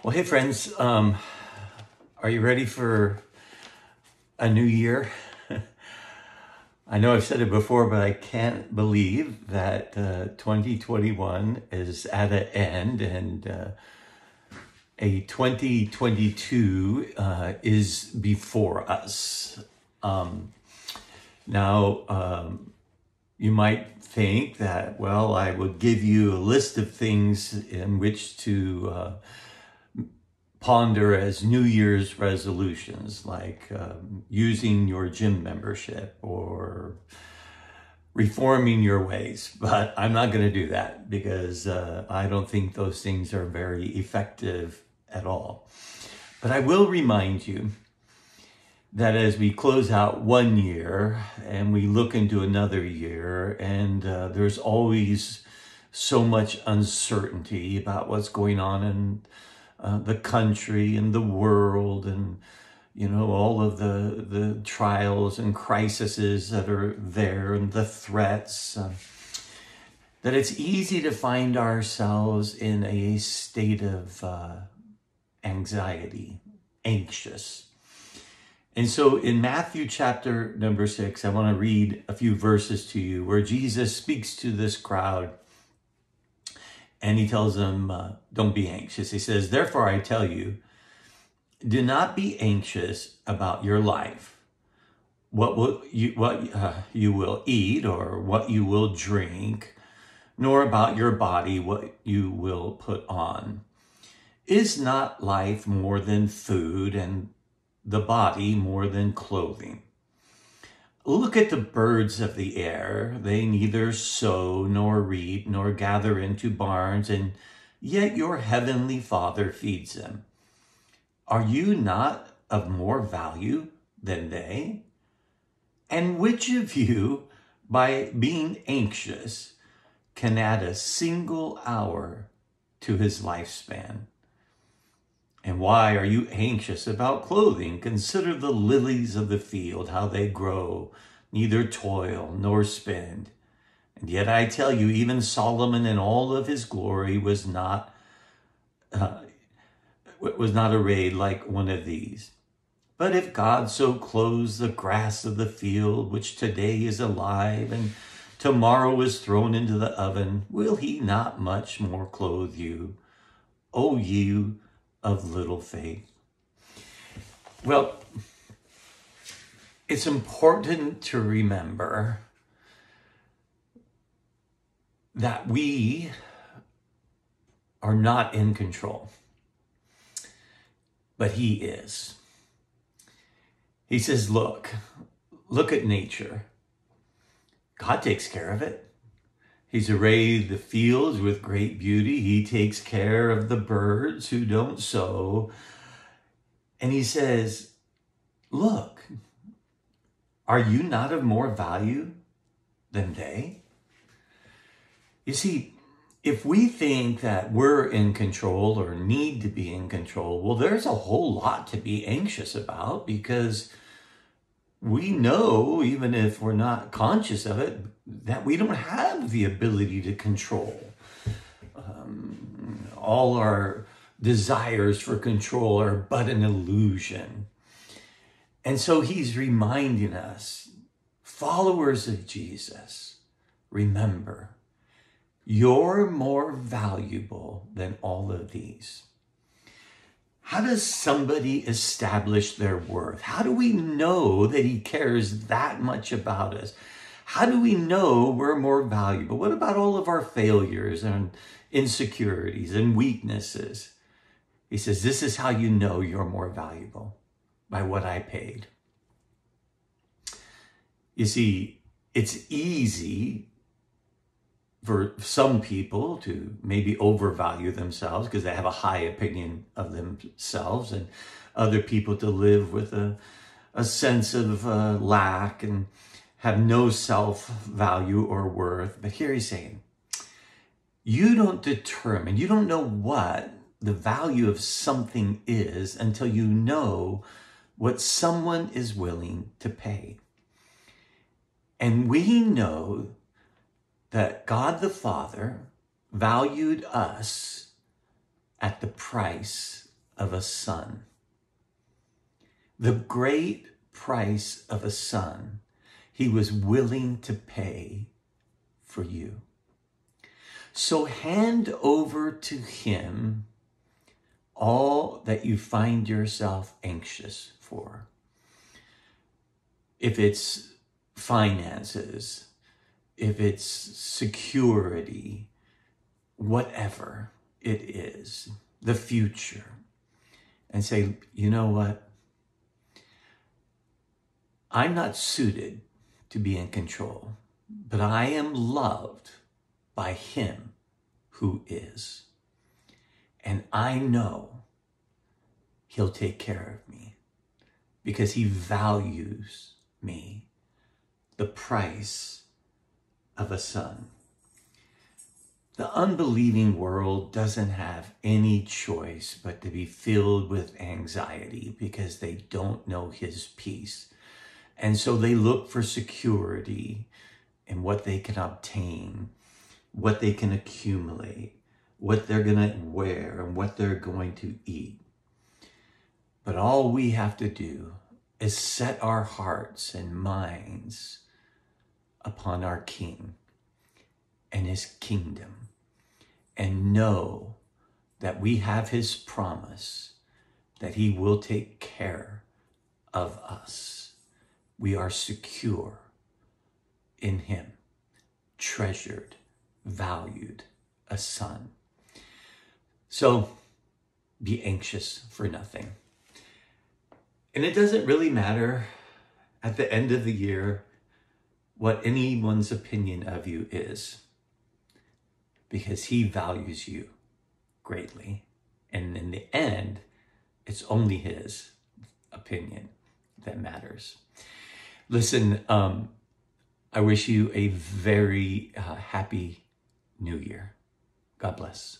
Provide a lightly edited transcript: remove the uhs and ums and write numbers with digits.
Well, hey friends, are you ready for a new year? I know I've said it before, but I can't believe that 2021 is at an end and a 2022 is before us. Now, you might think that, well, I would give you a list of things in which to ponder as New Year's resolutions, like using your gym membership or reforming your ways. But I'm not going to do that because I don't think those things are very effective at all. But I will remind you that as we close out one year and we look into another year, and there's always so much uncertainty about what's going on in the country and the world, and all of the trials and crises that are there, and the threats, that it's easy to find ourselves in a state of anxiety, anxious. And so in Matthew chapter number 6, I want to read a few verses to you where Jesus speaks to this crowd. And he tells them, don't be anxious. He says, therefore I tell you, do not be anxious about your life, what you will eat or what you will drink, nor about your body, what you will put on. Is not life more than food, and the body more than clothing? Look at the birds of the air. They neither sow nor reap nor gather into barns, and yet your heavenly Father feeds them. Are you not of more value than they? And which of you, by being anxious, can add a single hour to his lifespan? And why are you anxious about clothing? Consider the lilies of the field, how they grow, neither toil nor spin. And yet I tell you, even Solomon in all of his glory was not arrayed like one of these. But if God so clothes the grass of the field, which today is alive and tomorrow is thrown into the oven, will he not much more clothe you, O you of little faith? Well, it's important to remember that we are not in control, but he is. He says, look at nature. God takes care of it. He's arrayed the fields with great beauty. He takes care of the birds who don't sow. And he says, look, are you not of more value than they? You see, if we think that we're in control or need to be in control, well, there's a whole lot to be anxious about, because we know, even if we're not conscious of it, that we don't have the ability to control. All our desires for control are but an illusion. And so he's reminding us, followers of Jesus, remember, you're more valuable than all of these. How does somebody establish their worth? How do we know that he cares that much about us? How do we know we're more valuable? What about all of our failures and insecurities and weaknesses? He says, this is how you know you're more valuable, by what I paid. You see, it's easy for some people to maybe overvalue themselves because they have a high opinion of themselves, and other people to live with a sense of lack and have no self-value or worth. But here he's saying, you don't know what the value of something is until you know what someone is willing to pay. And we know that God the Father valued us at the price of a son. The great price of a son he was willing to pay for you. So hand over to him all that you find yourself anxious for. If it's finances, if it's security, whatever it is, the future, and say, you know what? I'm not suited to be in control, but I am loved by him who is. And I know he'll take care of me because he values me, the price of a son. The unbelieving world doesn't have any choice but to be filled with anxiety because they don't know his peace. And so they look for security in what they can obtain, what they can accumulate, what they're going to wear, and what they're going to eat. But all we have to do is set our hearts and minds upon our King and his kingdom and know that we have his promise that he will take care of us. We are secure in him, treasured, valued, a son. So be anxious for nothing. And it doesn't really matter at the end of the year what anyone's opinion of you is, because he values you greatly. And in the end, it's only his opinion that matters. Listen, I wish you a very happy New Year. God bless.